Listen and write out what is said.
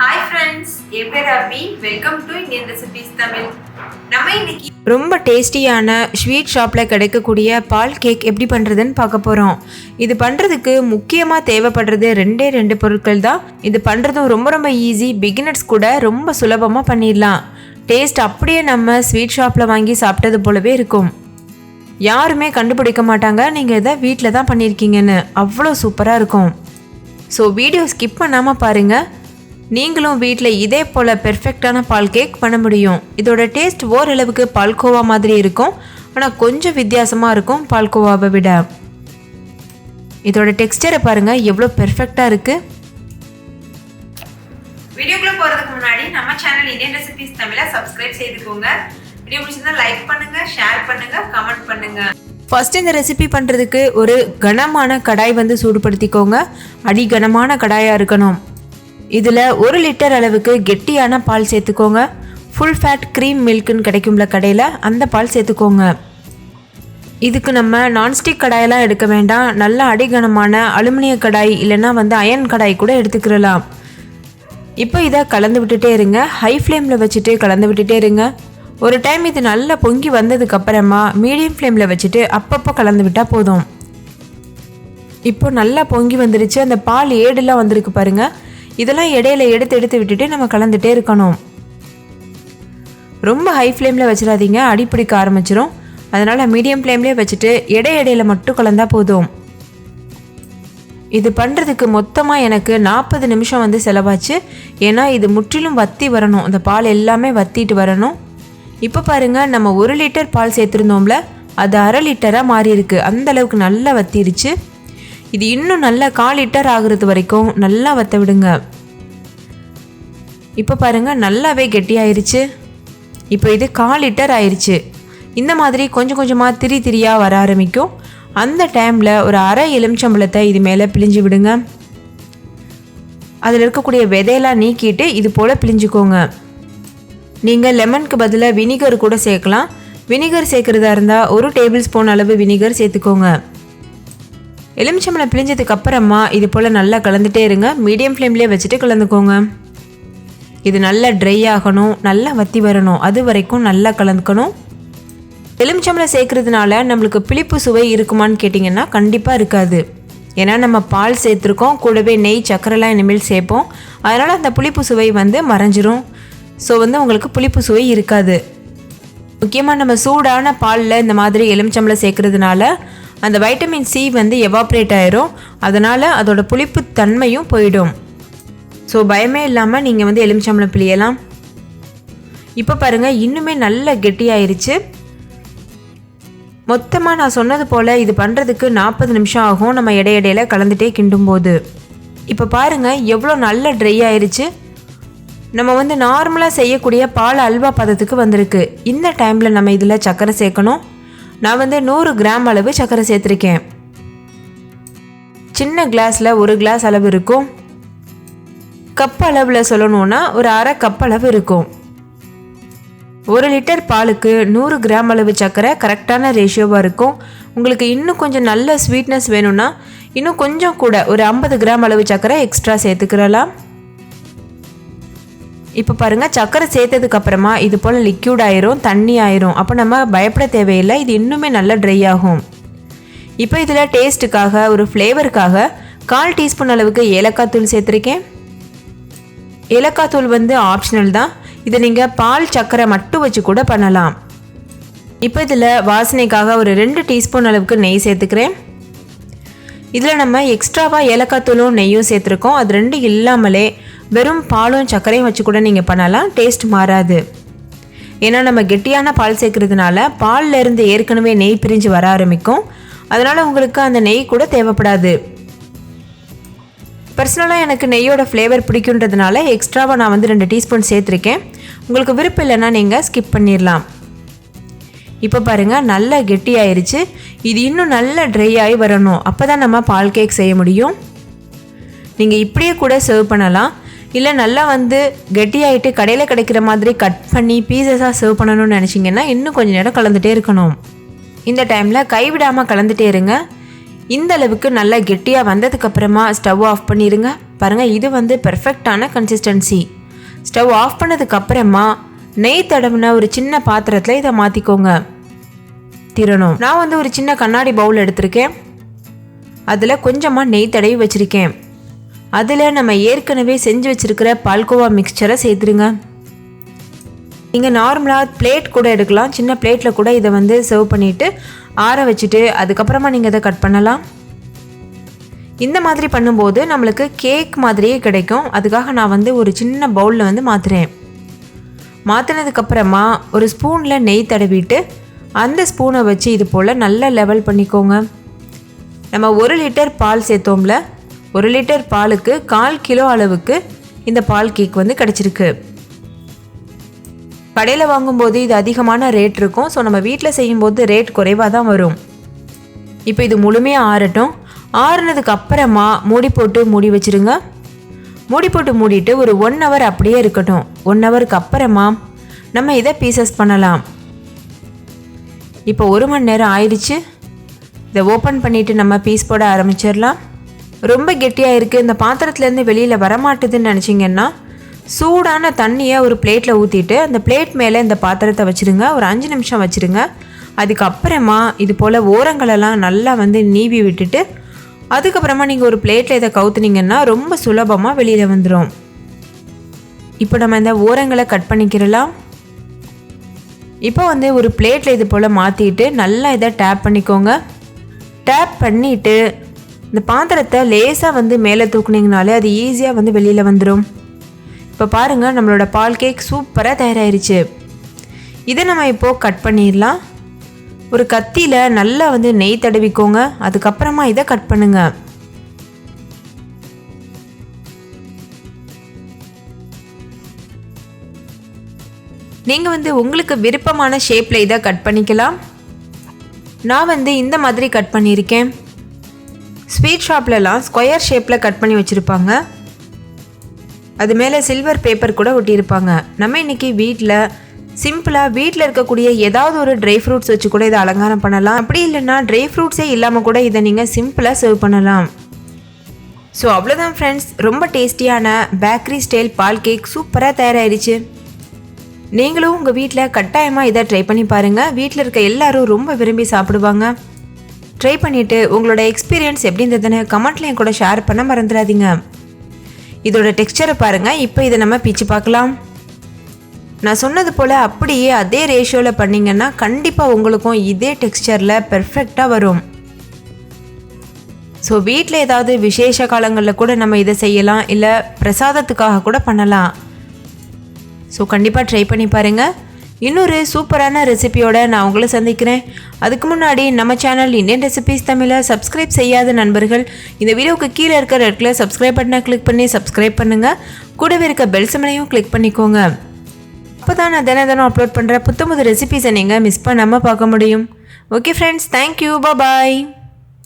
Hi friends, Epadi, welcome to Indian Recipes Tamil. நம்ம இன்னைக்கு ரொம்ப டேஸ்டியான ஸ்வீட் ஷாப்பில் கிடைக்கக்கூடிய பால் கேக் எப்படி பண்ணுறதுன்னு பார்க்க போகிறோம். இது பண்ணுறதுக்கு முக்கியமாக தேவைப்படுறது ரெண்டு பொருட்கள் தான். இது பண்ணுறதும் ரொம்ப ஈஸி, பிகினர்ஸ் கூட ரொம்ப சுலபமாக பண்ணிடலாம். டேஸ்ட் அப்படியே நம்ம ஸ்வீட் ஷாப்பில் வாங்கி சாப்பிட்டது போலவே இருக்கும். யாருமே கண்டுபிடிக்க மாட்டாங்க நீங்கள் இதை வீட்டில் தான் பண்ணியிருக்கீங்கன்னு. அவ்வளோ சூப்பராக இருக்கும். ஸோ வீடியோ ஸ்கிப் பண்ணாமல் பாருங்கள். நீங்களும் வீட்டில் இதே போல் பெர்ஃபெக்டான பால் கேக் பண்ண முடியும். இதோட டேஸ்ட் ஓரளவுக்கு பால்கோவா மாதிரி இருக்கும், ஆனால் கொஞ்சம் வித்தியாசமாக இருக்கும் பால்கோவாவை விட. இதோட டெக்ஸ்டரை பாருங்கள் எவ்வளோ பெர்ஃபெக்டாக இருக்குது. வீடியோக்குள்ளே போகிறதுக்கு முன்னாடி நம்ம சேனல் இந்தியன் ரெசிபிஸ் தமிழை சப்ஸ்கிரைப் செய்துக்கோங்க. வீடியோ பிடிச்சிருந்தா லைக் பண்ணுங்கள், ஷேர் பண்ணுங்கள், கமெண்ட் பண்ணுங்கள். ஃபஸ்ட் இந்த ரெசிபி பண்ணுறதுக்கு ஒரு கனமான கடாய் சூடுபடுத்திக்கோங்க. அடி கனமான கடாயாக இருக்கணும். இதில் 1 லிட்டர் அளவுக்கு கெட்டியான பால் சேர்த்துக்கோங்க. ஃபுல் ஃபேட் க்ரீம் மில்க்குன்னு கிடைக்கும்ல கடையில், அந்த பால் சேர்த்துக்கோங்க. இதுக்கு நம்ம நான்ஸ்டிக் கடாயெல்லாம் எடுக்க வேண்டாம். நல்லா அடிகனமான அலுமினிய கடாய் இல்லைன்னா அயன் கடாய் கூட எடுத்துக்கிறலாம். இப்போ இதை கலந்து விட்டுட்டே இருங்க. ஹை ஃப்ளேமில் வச்சுட்டு கலந்து விட்டுட்டே இருங்க. ஒரு டைம் இது நல்லா பொங்கி வந்ததுக்கப்புறமா மீடியம் ஃப்ளேமில் வச்சுட்டு அப்பப்போ கலந்து விட்டால் போதும். இப்போ நல்லா பொங்கி வந்துருச்சு. அந்த பால் ஏடுலாம் வந்திருக்கு பாருங்கள். இதெல்லாம் இடையில எடுத்து விட்டுட்டு நம்ம கலந்துட்டே இருக்கணும். ரொம்ப ஹை ஃப்ளேமில் வச்சிடாதீங்க, அடி பிடிக்க ஆரம்பிச்சிடும். அதனால் மீடியம் ஃப்ளேம்லேயே வச்சுட்டு இடையில மட்டும் கலந்தால் போதும். இது பண்ணுறதுக்கு மொத்தமாக எனக்கு 40 நிமிஷம் செலவாச்சு. ஏன்னா இது முற்றிலும் வற்றி வரணும், அந்த பால் எல்லாமே வற்றிட்டு வரணும். இப்போ பாருங்கள், நம்ம 1 லிட்டர் பால் சேர்த்துருந்தோம்ல, அது 1/2 லிட்டராக மாறி இருக்கு. அந்தளவுக்கு நல்லா வற்றிருச்சு. இது இன்னும் நல்லா 1/4 லிட்டர் ஆகுறது வரைக்கும் நல்லா வற்ற விடுங்க. இப்போ பாருங்கள், நல்லாவே கெட்டியாயிருச்சு. இப்போ இது 1/4 லிட்டர் ஆயிடுச்சு. இந்த மாதிரி கொஞ்சம் கொஞ்சமாக திரியாக வர ஆரம்பிக்கும். அந்த டைமில் ஒரு 1/2 எலுமிச்சம்பழத்தை இது மேலே பிழிஞ்சு விடுங்க. அதில் இருக்கக்கூடிய விதையெல்லாம் நீக்கிட்டு இது போல் பிழிஞ்சுக்கோங்க. நீங்கள் லெமனுக்கு பதிலாக வினிகர் கூட சேர்க்கலாம். வினிகர் சேர்க்குறதா இருந்தால் 1 டேபிள் ஸ்பூன் அளவு வினிகர் சேர்த்துக்கோங்க. எலுமிச்சம்பழம் பிழிஞ்சதுக்கு அப்புறமா இது போல் நல்லா கலந்துட்டே இருங்க. மீடியம் ஃப்ளேம்லேயே வச்சுட்டு கலந்துக்கோங்க. இது நல்லா ட்ரை ஆகணும், நல்லா வற்றி வரணும், அது வரைக்கும் நல்லா கலந்துக்கணும். எலுமிச்சம்பழம் சேர்க்கறதுனால நம்மளுக்கு புளிப்பு சுவை இருக்குமான்னு கேட்டிங்கன்னா கண்டிப்பாக இருக்காது. ஏன்னா நம்ம பால் சேர்த்துருக்கோம், கூடவே நெய் சக்கரைலாம் இனிமேல் சேர்ப்போம். அதனால் அந்த புளிப்பு சுவை மறைஞ்சிரும். ஸோ உங்களுக்கு புளிப்பு சுவை இருக்காது. முக்கியமாக நம்ம சூடான பாலில் இந்த மாதிரி எலுமிச்சம்பழம் சேர்க்கறதுனால அந்த வைட்டமின் சி எவாப்ரேட் ஆயிரும். அதனால் அதோட புளிப்பு தன்மையும் போயிடும். ஸோ பயமே இல்லாமல் நீங்கள் எலுமிச்சம்பழம் பிழியலாம். இப்போ பாருங்கள், இன்னுமே நல்ல கெட்டியாயிருச்சு. மொத்தமாக நான் சொன்னது போல் இது பண்ணுறதுக்கு 40 நிமிஷம் ஆகும், நம்ம இடையில கலந்துட்டே கிண்டும் போது. இப்போ பாருங்கள் எவ்வளோ நல்ல ட்ரை ஆயிருச்சு. நம்ம நார்மலாக செய்யக்கூடிய பால் அல்வா பதத்துக்கு வந்திருக்கு. இந்த டைமில் நம்ம இதில் சர்க்கரை சேர்க்கணும். நான் 100 கிராம் அளவு சர்க்கரை சேர்த்துருக்கேன். சின்ன கிளாஸில் 1 கிளாஸ் அளவு இருக்கும். கப் அளவில் சொல்லணுன்னா ஒரு 1/2 கப் அளவு இருக்கும். 1 லிட்டர் பாலுக்கு 100 கிராம் அளவு சர்க்கரை கரெக்டான ரேஷியோவாக இருக்கும். உங்களுக்கு இன்னும் கொஞ்சம் நல்ல ஸ்வீட்னஸ் வேணும்னா இன்னும் கொஞ்சம் கூட ஒரு 50 கிராம் அளவு சர்க்கரை எக்ஸ்ட்ரா சேர்த்துக்கிறலாம். இப்போ பாருங்கள், சர்க்கரை சேர்த்ததுக்கப்புறமா இது போல் லிக்யூட் ஆயிரும், தண்ணி ஆயிரும். அப்போ நம்ம பயப்பட தேவையில்லை, இது இன்னுமே நல்லா ட்ரை ஆகும். இப்போ இதில் டேஸ்ட்டுக்காக ஒரு ஃப்ளேவருக்காக 1/4 டீஸ்பூன் அளவுக்கு ஏலக்காய் தூள் சேர்த்துருக்கேன். ஏலக்காய் தூள் ஆப்ஷனல் தான். இதை நீங்கள் பால் சர்க்கரை மட்டும் வச்சு கூட பண்ணலாம். இப்போ இதில் வாசனைக்காக ஒரு 2 டீஸ்பூன் அளவுக்கு நெய் சேர்த்துக்கிறேன். இதில் நம்ம எக்ஸ்ட்ராவாக ஏலக்காய் தூளும் நெய்யும் சேர்த்துருக்கோம். அது 2 இல்லாமலே வெறும் பாலும் சர்க்கரையும் வச்சு கூட நீங்கள் பண்ணலாம், டேஸ்ட் மாறாது. ஏன்னா நம்ம கெட்டியான பால் சேர்க்கறதுனால பாலில் இருந்து ஏற்கனவே நெய் பிரிஞ்சு வர ஆரம்பிக்கும். அதனால் உங்களுக்கு அந்த நெய் கூட தேவைப்படாது. பர்சனலாக எனக்கு நெய்யோட ஃப்ளேவர் பிடிக்குன்றதுனால எக்ஸ்ட்ராவாக நான் 2 டீஸ்பூன் சேர்த்துருக்கேன். உங்களுக்கு விருப்பம் இல்லைன்னா நீங்கள் ஸ்கிப் பண்ணிடலாம். இப்போ பாருங்கள், நல்லா கெட்டியாயிருச்சு. இது இன்னும் நல்லா ட்ரை ஆகி வரணும். அப்போ தான் நம்ம பால் கேக் செய்ய முடியும். நீங்கள் இப்படியே கூட சர்வ் பண்ணலாம். இல்லை நல்லா கெட்டியாகிட்டு கடையில் கிடைக்கிற மாதிரி கட் பண்ணி பீசஸாக சர்வ் பண்ணணும்னு நினச்சிங்கன்னா இன்னும் கொஞ்சம் நேரம் கலந்துகிட்டே இருக்கணும். இந்த டைமில் கைவிடாமல் கலந்துகிட்டே இருங்க. இந்த அளவுக்கு நல்லா கெட்டியாக வந்ததுக்கப்புறமா ஸ்டவ் ஆஃப் பண்ணிடுங்க. பாருங்கள், இது வந்து பெர்ஃபெக்டான கன்சிஸ்டன்சி. ஸ்டவ் ஆஃப் பண்ணதுக்கப்புறமா நெய் தடவின ஒரு சின்ன பாத்திரத்தில் இதை மாற்றிக்கோங்க. திறனும் நான் வந்து ஒரு சின்ன கண்ணாடி பவுல் எடுத்திருக்கேன். அதில் கொஞ்சமாக நெய் தடவி வச்சுருக்கேன். அதில் நம்ம ஏற்கனவே செஞ்சு வச்சுருக்கிற பால்கோவா மிக்சரை சேர்த்துருங்க. நீங்கள் நார்மலாக பிளேட் கூட எடுக்கலாம். சின்ன பிளேட்டில் கூட இதை வந்து சர்வ் பண்ணிவிட்டு ஆற வச்சுட்டு அதுக்கப்புறமா நீங்கள் இதை கட் பண்ணலாம். இந்த மாதிரி பண்ணும்போது நம்மளுக்கு கேக் மாதிரியே கிடைக்கும். அதுக்காக நான் வந்து ஒரு சின்ன பவுலில் வந்து மாற்றுறேன். மாற்றினதுக்கப்புறமா ஒரு ஸ்பூனில் நெய் தடவிட்டு அந்த ஸ்பூனை வச்சு இது போல் நல்லா லெவல் பண்ணிக்கோங்க. நம்ம 1 லிட்டர் பால் சேர்த்தோம்ல, 1 லிட்டர் பாலுக்கு 1/4 கிலோ அளவுக்கு இந்த பால் கேக் வந்து கிடச்சிருக்கு. கடையில் வாங்கும்போது இது அதிகமான ரேட் இருக்கும். ஸோ நம்ம வீட்டில் செய்யும்போது ரேட் குறைவாக தான் வரும். இப்போ இது முழுமையாக ஆறட்டும். ஆறுனதுக்கு அப்புறமா மூடி வச்சுருங்க. மூடி மூடிட்டு ஒரு 1 ஹவர் அப்படியே இருக்கட்டும். 1 ஹவருக்கு அப்புறமா நம்ம இதை பீசஸ் பண்ணலாம். இப்போ 1 மணி நேரம் ஆயிடுச்சு. இதை ஓப்பன் பண்ணிவிட்டு நம்ம பீஸ் போட ஆரம்பிச்சிடலாம். ரொம்ப கெட்டியாக இருக்குது, இந்த பாத்திரத்துலேருந்து வெளியில் வரமாட்டுதுன்னு நினச்சிங்கன்னா சூடான தண்ணியை ஒரு பிளேட்டில் ஊற்றிட்டு அந்த பிளேட் மேலே இந்த பாத்திரத்தை வச்சுருங்க. ஒரு 5 நிமிஷம் வச்சுருங்க. அதுக்கப்புறமா இது போல் ஓரங்களெல்லாம் நல்லா வந்து நீவி விட்டுட்டு அதுக்கப்புறமா நீங்கள் ஒரு பிளேட்டில் இதை கவுத்துனீங்கன்னா ரொம்ப சுலபமாக வெளியில் வந்துடும். இப்போ நம்ம இந்த ஓரங்களை கட் பண்ணிக்கிறலாம். இப்போ வந்து ஒரு பிளேட்டில் இது போல் மாற்றிட்டு நல்லா இதை டேப் பண்ணிக்கோங்க. டேப் பண்ணிவிட்டு இந்த பாத்திரத்தை லேசாக வந்து மேலே தூக்குனிங்கனாலே அது ஈஸியாக வந்து வெளியில் வந்துடும். இப்போ பாருங்கள், நம்மளோட பால் கேக் சூப்பராக தயாராகிருச்சு. இதை நம்ம இப்போது கட் பண்ணிடலாம். ஒரு கத்தியில் நல்லா வந்து நெய் தடவிக்கோங்க. அதுக்கப்புறமா இதை கட் பண்ணுங்க. நீங்கள் வந்து உங்களுக்கு விருப்பமான ஷேப்பில் இதை கட் பண்ணிக்கலாம். நான் வந்து இந்த மாதிரி கட் பண்ணியிருக்கேன். ஸ்வீட் ஷாப்லலாம் ஸ்கொயர் ஷேப்பில் கட் பண்ணி வச்சுருப்பாங்க. அது மேலே சில்வர் பேப்பர் கூட ஒட்டியிருப்பாங்க. நம்ம இன்றைக்கி சிம்பிளாக வீட்டில் இருக்கக்கூடிய ஏதாவது ஒரு ட்ரை ஃப்ரூட்ஸ் வச்சு கூட இதை அலங்காரம் பண்ணலாம். அப்படி இல்லைன்னா ட்ரை ஃப்ரூட்ஸே இல்லாமல் கூட இதை நீங்கள் சிம்பிளாக சர்வ் பண்ணலாம். ஸோ அவ்வளோதான் ஃப்ரெண்ட்ஸ், ரொம்ப டேஸ்டியான பேக்கரி ஸ்டைல் பால் கேக் சூப்பராக தயாராகிடுச்சு. நீங்களும் உங்கள் வீட்டில் கட்டாயமாக இதை ட்ரை பண்ணி பாருங்கள். வீட்டில் இருக்க எல்லாரும் ரொம்ப விரும்பி சாப்பிடுவாங்க. ட்ரை பண்ணிவிட்டு உங்களோட எக்ஸ்பீரியன்ஸ் எப்படி இருந்ததுன்னு கமெண்ட்லேயும் கூட ஷேர் பண்ண மறந்துடாதீங்க. இதோட டெக்ஸ்சரை பாருங்கள். இப்போ இதை நம்ம பிச்சு பார்க்கலாம். நான் சொன்னது போல் அப்படியே அதே ரேஷியோவில் பண்ணிங்கன்னா கண்டிப்பாக உங்களுக்கும் இதே டெக்ஸ்சரில் பெர்ஃபெக்டாக வரும். ஸோ வீட்டில் ஏதாவது விசேஷ காலங்களில் கூட நம்ம இதை செய்யலாம், இல்லை பிரசாதத்துக்காக கூட பண்ணலாம். ஸோ கண்டிப்பாக ட்ரை பண்ணி பாருங்கள். இன்னொரு சூப்பரான ரெசிபியோட நான் உங்களை சந்திக்கிறேன். அதுக்கு முன்னாடி நம்ம சேனல் இந்தியன் ரெசிபீஸ் தமிழை சப்ஸ்கிரைப் செய்யாத நண்பர்கள் இந்த வீடியோவுக்கு கீழே இருக்க ரெட் கலர் சப்ஸ்கிரைப் பட்டனை கிளிக் பண்ணி சப்ஸ்கிரைப் பண்ணுங்கள். கூடவே இருக்க பெல் சிம்பலையும் கிளிக் பண்ணிக்கோங்க. அப்போ தான் நான் தினம் அப்லோட் பண்ணுற புத்தம்புது ரெசிபீஸை நீங்கள் மிஸ் பண்ணாமல் பார்க்க முடியும். ஓகே ஃப்ரெண்ட்ஸ், தேங்க்யூ, பாய்.